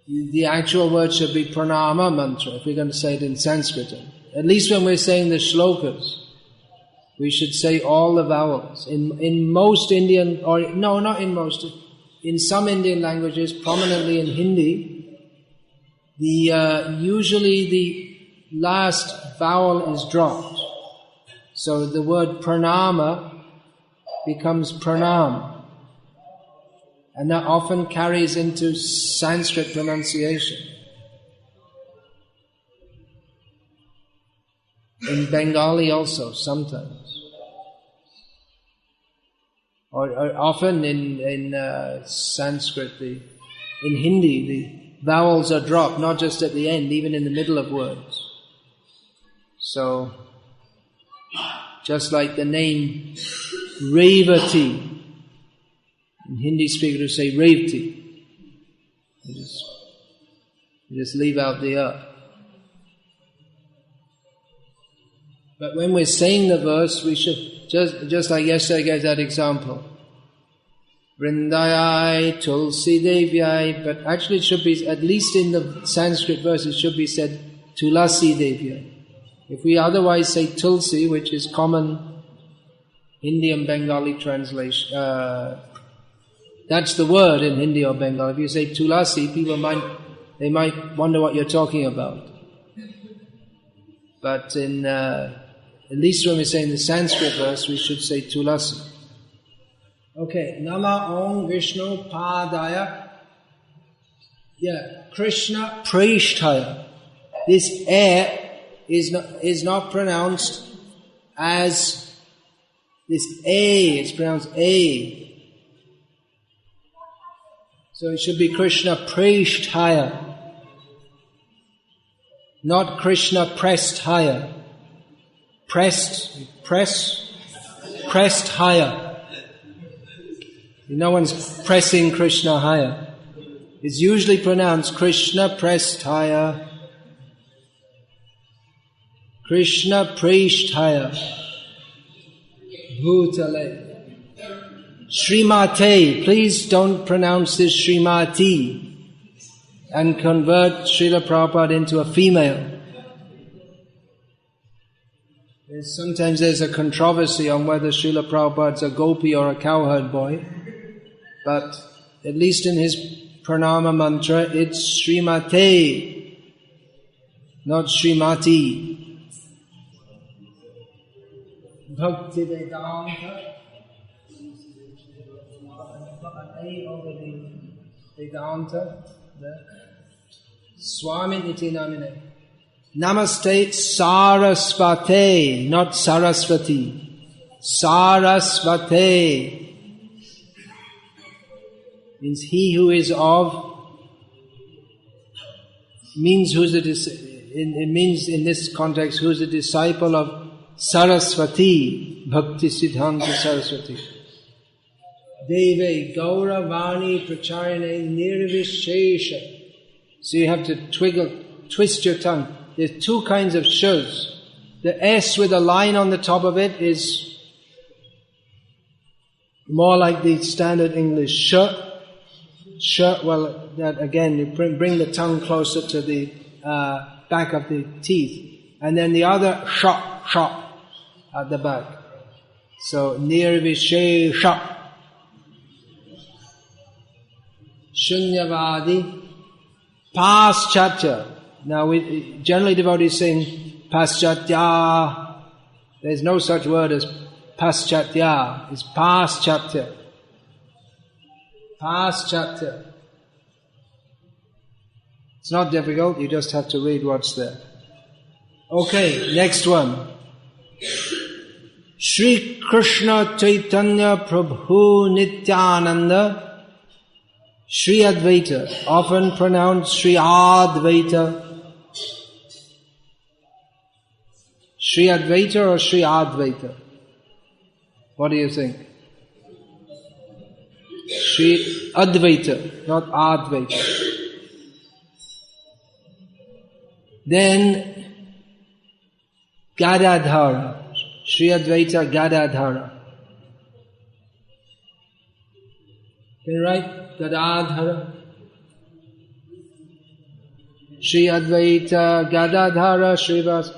The actual word should be pranama mantra, if we're going to say it in Sanskrit. At least when we're saying the shlokas, we should say all the vowels. In most Indian, or no, not in most, in some Indian languages, prominently in Hindi, usually the last vowel is dropped. So the word pranama becomes pranam. And that often carries into Sanskrit pronunciation. In Bengali also, sometimes. Or often in Sanskrit, in Hindi, the vowels are dropped, not just at the end, even in the middle of words. So, just like the name Revati, in Hindi speakers say Revati. You just leave out the But when we're saying the verse, we should, just like yesterday I gave that example. Vrindayai Tulsi Devyai, but actually it should be, at least in the Sanskrit verse, it should be said Tulasi Devyai. If we otherwise say Tulsi, which is common Hindi and Bengali translation, that's the word in Hindi or Bengali. If you say Tulasi, people might wonder what you're talking about. But at least when we say in the Sanskrit verse, we should say Tulasi. Okay, Nama Om Vishnu Padaya. Yeah, Krishna Preshtaya. This is not pronounced as this A, it's pronounced A. So it should be Krishna Preshtaya, not Krishna Presthaya. Pressed higher. No one's pressing Krishna higher. It's usually pronounced Krishna Presthaya, Krishna Presthaya, Bhutale. Srimate, please don't pronounce this Srimati and convert Srila Prabhupada into a female. Sometimes there's a controversy on whether Srila Prabhupada's a gopi or a cowherd boy, but at least in his pranama mantra, it's Srimate, not Srimati. Bhakti Vedanta over the Vedanta, the Swami iti namine. Namaste Sarasvate, not Sarasvati. Sarasvate means he who is of. Means who's it means in this context who's a disciple of Sarasvati, Bhakti Siddhanta Saraswati. Deve Gauravani Pracharine Nirvishesha. So you have to twist your tongue. There's two kinds of shus. The S with a line on the top of it is more like the standard English sh. Well, that again, you bring the tongue closer to the back of the teeth. And then the other sh at the back. So, nirvishesha. Shunyavadi. Paschatya. Now, generally devotees sing paschatya. There's no such word as paschatya. It's paschatya. Paschatya. It's not difficult, you just have to read what's there. Okay, next one. Shri Krishna Chaitanya Prabhu Nityananda Shri Advaita, often pronounced Shri Advaita. Shri Advaita or Shri Advaita? What do you think? Shri Advaita, not Advaita. Then Gadadhara, Shri Advaita Gadadhara. Can you write Gadadhara? Shri Advaita Gadadhara Srivas.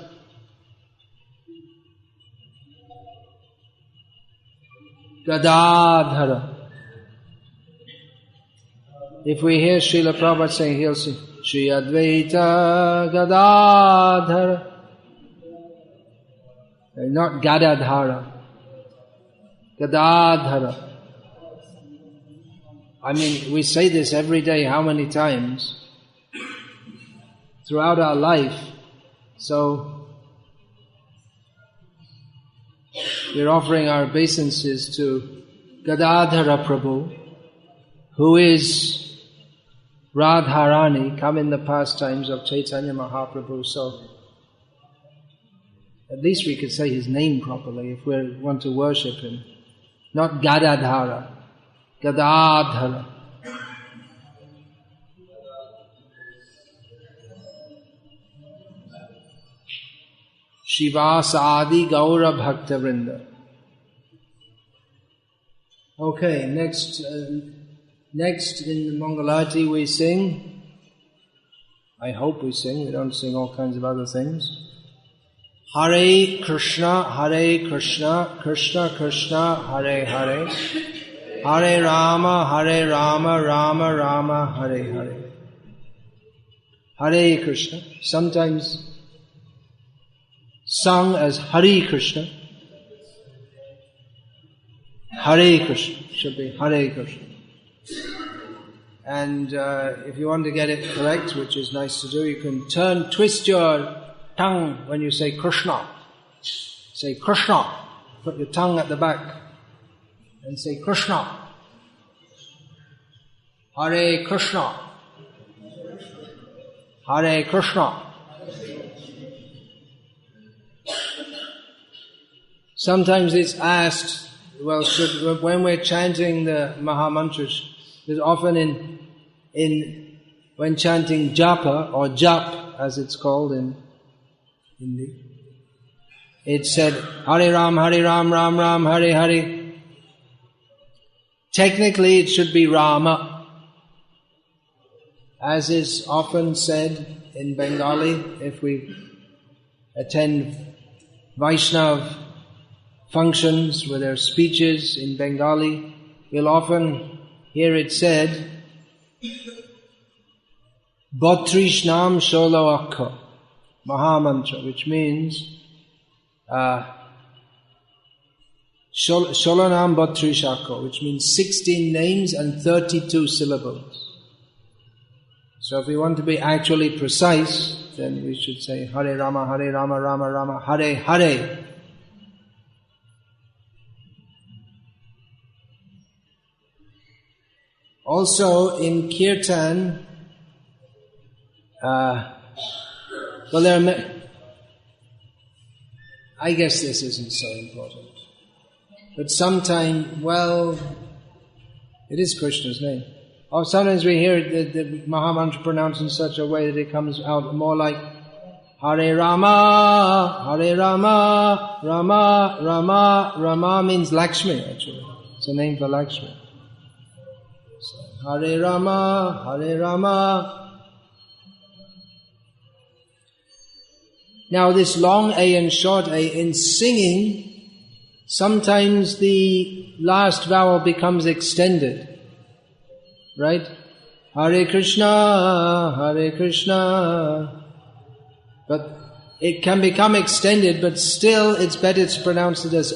Gadadhara. If we hear Srila Prabhupada saying, he'll sing Shri Advaita Gadadhara. Not Gadadhara. Gadadhara. I mean, we say this every day, how many times? Throughout our life. So, we're offering our obeisances to Gadadhara Prabhu, who is Radharani, come in the pastimes of Chaitanya Mahaprabhu. So, at least we could say his name properly if we want to worship him. Not Gadadhara. Gadadhara. Shivasadi Gaura Bhakta Vrinda. Okay, next in the Mangalati we sing. I hope we sing. We don't sing all kinds of other things. Hare Krishna, Krishna Krishna, Hare Hare. Hare Rama, Rama Rama, Hare Hare. Hare Krishna, sometimes sung as Hare Krishna. Hare Krishna, should be Hare Krishna. And if you want to get it correct, which is nice to do, you can twist your tongue when you say Krishna. Say Krishna. Put your tongue at the back and say Krishna. Hare Krishna. Hare Krishna. Sometimes it's asked, well, when we're chanting the Mahamantras, there's often when chanting japa or jap as it's called in Hindi, it said Hare Ram, Ram Ram, Hare Hare. Technically it should be Rama, as is often said in Bengali. If we attend Vaishnav functions where there are speeches in Bengali, we'll often hear it said, Bhatrishnam Sholo Akkha, Mahamantra, which means Sholanam Bhattri Shako, which means 16 names and 32 syllables. So if we want to be actually precise, then we should say Hare Rama, Hare Rama, Rama Rama, Hare Hare. Also in Kirtan, I guess this isn't so important. But sometimes, it is Krishna's name. Or sometimes we hear the Mahamantra pronounced in such a way that it comes out more like Hare Rama, Hare Rama, Rama, Rama. Rama means Lakshmi actually. It's a name for Lakshmi. So, Hare Rama, Hare Rama. Now this long A and short A, in singing, sometimes the last vowel becomes extended. Right? Hare Krishna, Hare Krishna. But it can become extended, but still it's better to pronounce it as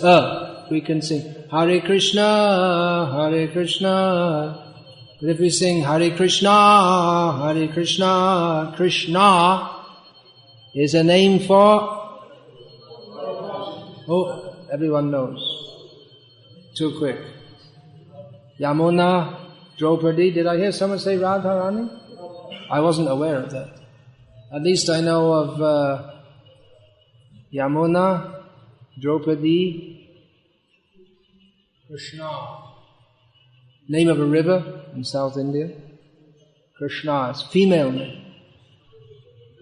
We can sing Hare Krishna, Hare Krishna. But if we sing Hare Krishna, Hare Krishna, Krishna is a name for... everyone knows. Too quick. Yamuna, Draupadi. Did I hear someone say Radharani? I wasn't aware of that. At least I know of Yamuna, Draupadi, Krishna. Name of a river in South India. Krishna is female name.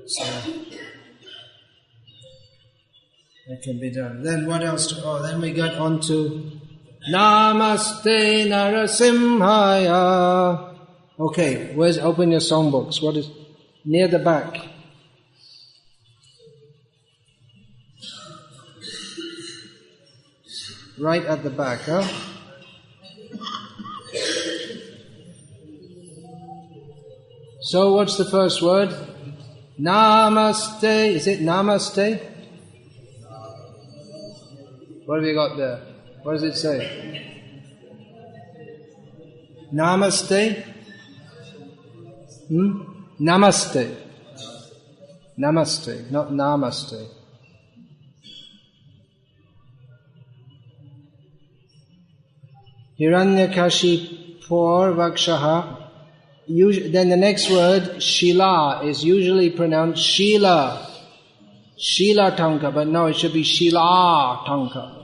So that can be done. Then what else? Then we got on to Namaste Narasimhaya. Okay, open your songbooks. What is near the back? Right at the back, huh? So what's the first word? Namaste. Is it Namaste? What have you got there? What does it say? Namaste? Namaste. Namaste, not Namaste. Hiranyakashipur Vakshaha. Then the next word, Shila, is usually pronounced Shila. Shila Tanka, but no, it should be Shila Tanka.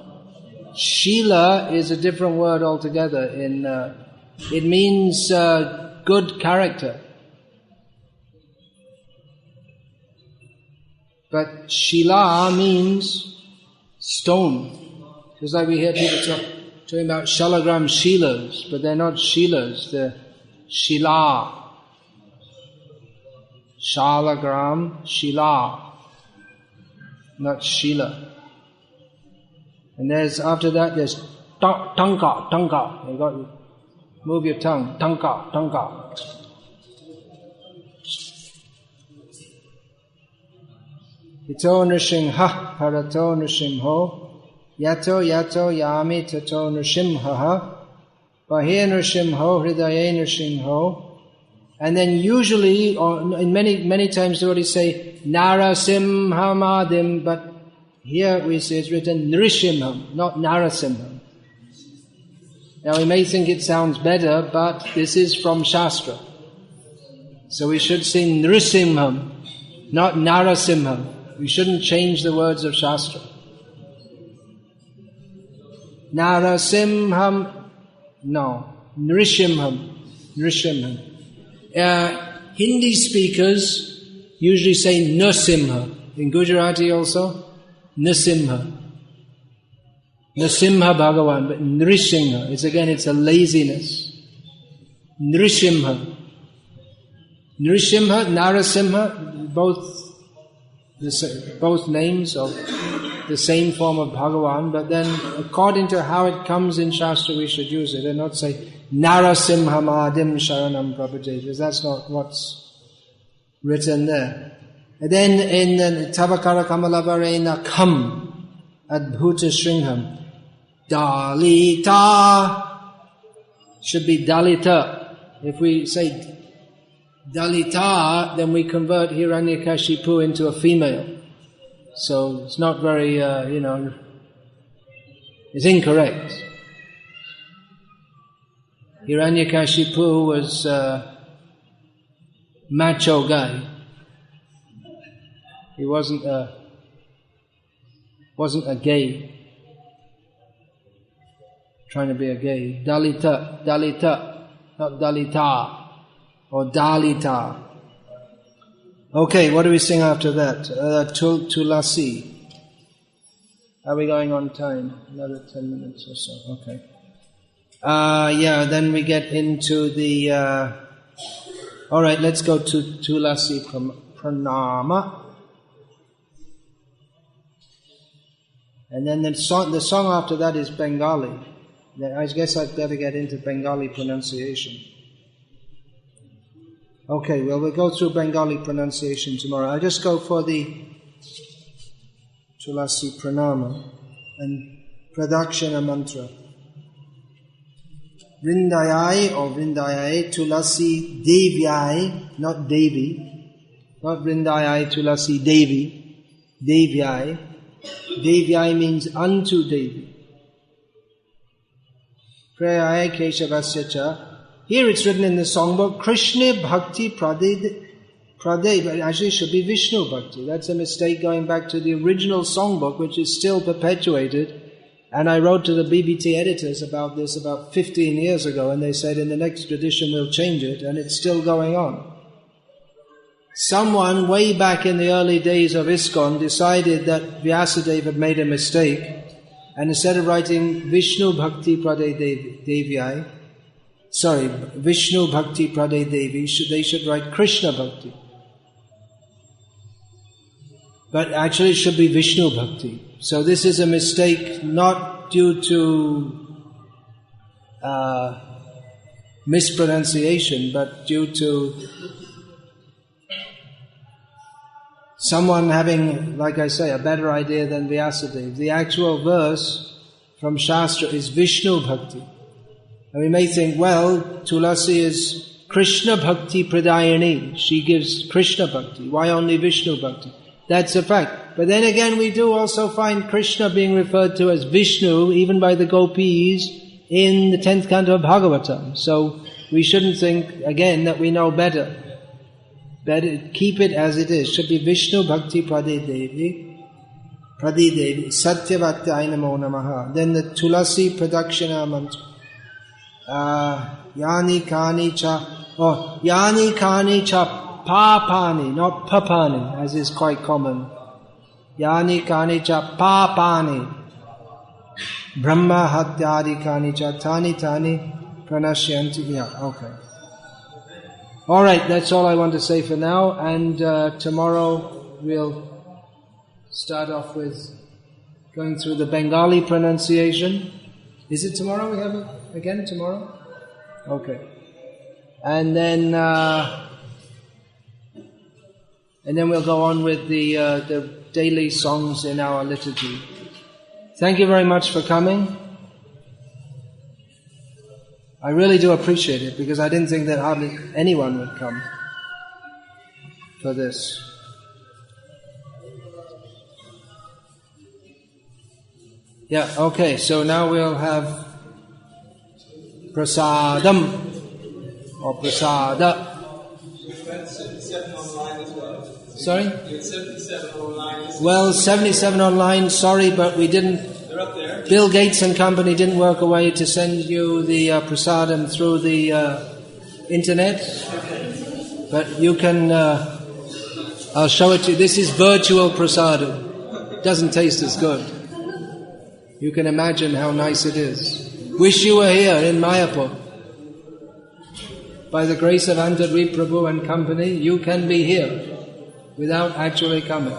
Shila is a different word altogether. It means good character. But Shila means stone. Just like we hear people talking about Shalagram Shilas, but they're not Shilas, they're Shila. Shalagram Shila, not Shila. And after that there's Tanka. You got to move your tongue. Tanka. Ito nrsimha parato nrsimho yato yami tato nrsimha bahir nrsimho hridaye nrsimho. And then usually, or in many times they already say Narasimhamadim, but here we see it's written Nrisimham, not Narasimham. Now we may think it sounds better, but this is from Shastra. So we should say Nrisimham, not Narasimham. We shouldn't change the words of Shastra. Narasimham, no, Nrisimham. Hindi speakers usually say Nrsimha. In Gujarati also, Nrsimha. Nrsimha Bhagavan, but Nrsimha. It's a laziness. Nrsimha. Nrsimha, Narasimha, both names of the same form of Bhagavan, but then according to how it comes in Shastra we should use it and not say Narasimhamadim Sharanam Prabhajay, because that's not what's written there. And then in Tavakara Kamalavarena Kam Adbhuta Shringham Dalita should be Dalita. If we say Dalita, then we convert Hiranyakashipu into a female. So it's not very, it's incorrect. Hiranyakashipu was a macho guy. He wasn't a gay. Trying to be a gay. Dalita, not Dalita. Or Dalita. Okay, what do we sing after that? Tulasi. Are we going on time? Another 10 minutes or so. Okay. Then we get into the... Alright, let's go to Tulasi Pranama. And then the song after that is Bengali. I guess I'd better get into Bengali pronunciation. Okay, well, we'll go through Bengali pronunciation tomorrow. I'll just go for the Tulasi Pranama and Pradakshina Mantra. Vrindayai or Vrindayai Tulasi Devyai, not Devi. Not Vrindayai Tulasi Devi. Devyai. Devyai means unto Devi. Prayai Keshavasya Cha. Here it's written in the songbook, Krishna Bhakti Praday, but actually it should be Vishnu Bhakti. That's a mistake going back to the original songbook, which is still perpetuated. And I wrote to the BBT editors about this about 15 years ago, and they said in the next edition we'll change it, and it's still going on. Someone way back in the early days of ISKCON decided that Vyasadeva had made a mistake, and instead of writing Vishnu Bhakti Praday Devyai, Vishnu Bhakti Praday Devi, they should write Krishna Bhakti. But actually it should be Vishnu Bhakti. So this is a mistake not due to mispronunciation, but due to someone having, like I say, a better idea than Vyasadeva. The actual verse from Shastra is Vishnu Bhakti. And we may think, well, Tulasi is Krishna Bhakti Pradayani. She gives Krishna Bhakti. Why only Vishnu Bhakti? That's a fact. But then again, we do also find Krishna being referred to as Vishnu, even by the gopis, in the 10th canto of Bhagavatam. So we shouldn't think, again, that we know better. Better keep it as it is. Should be Vishnu Bhakti Pradedevi, Satyavatyai Namo Namaha. Then the Tulasi Pradakshina Mantra. Yani Kani Cha Papani, not Papani, as is quite common. Yani Kani Cha Papani. Brahma Hatyadi Kani Cha Tani Pranashyanti. Yeah, okay. Alright, that's all I want to say for now, and tomorrow we'll start off with going through the Bengali pronunciation. Is it tomorrow we have it again tomorrow? Okay. And then we'll go on with the daily songs in our liturgy. Thank you very much for coming. I really do appreciate it, because I didn't think that hardly anyone would come for this. Yeah, okay, so now we'll have prasadam or prasada. We've got 77 online as well. Sorry? We had 77 online as well. Well, 77 online, sorry, but we didn't. They're up there. Bill Gates and company didn't work a way to send you the prasadam through the internet. But you can, I'll show it to you. This is virtual prasadam. It doesn't taste as good. You can imagine how nice it is. Wish you were here in Mayapur. By the grace of Antadweep Prabhu and company, you can be here without actually coming.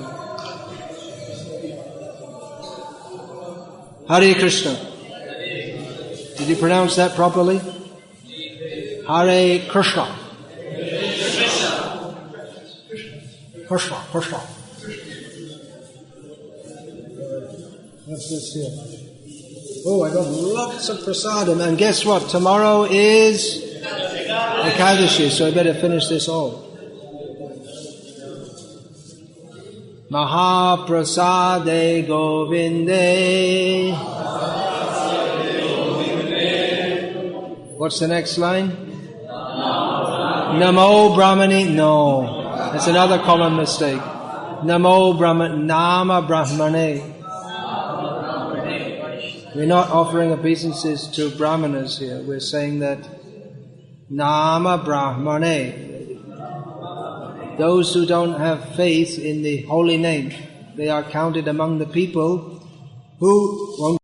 Hare Krishna. Did you pronounce that properly? Hare Krishna. Krishna, Krishna. What's this here? Oh, I got lots of prasadam. And guess what? Tomorrow is Ekadashi, so I better finish this all. Mahaprasade Govinde. What's the next line? Namo Brahmani. No, that's another common mistake. Namo Brahman, Nama Brahmane. We're not offering obeisances to Brahmanas here. We're saying that Nama Brahmane. Those who don't have faith in the holy name, they are counted among the people who won't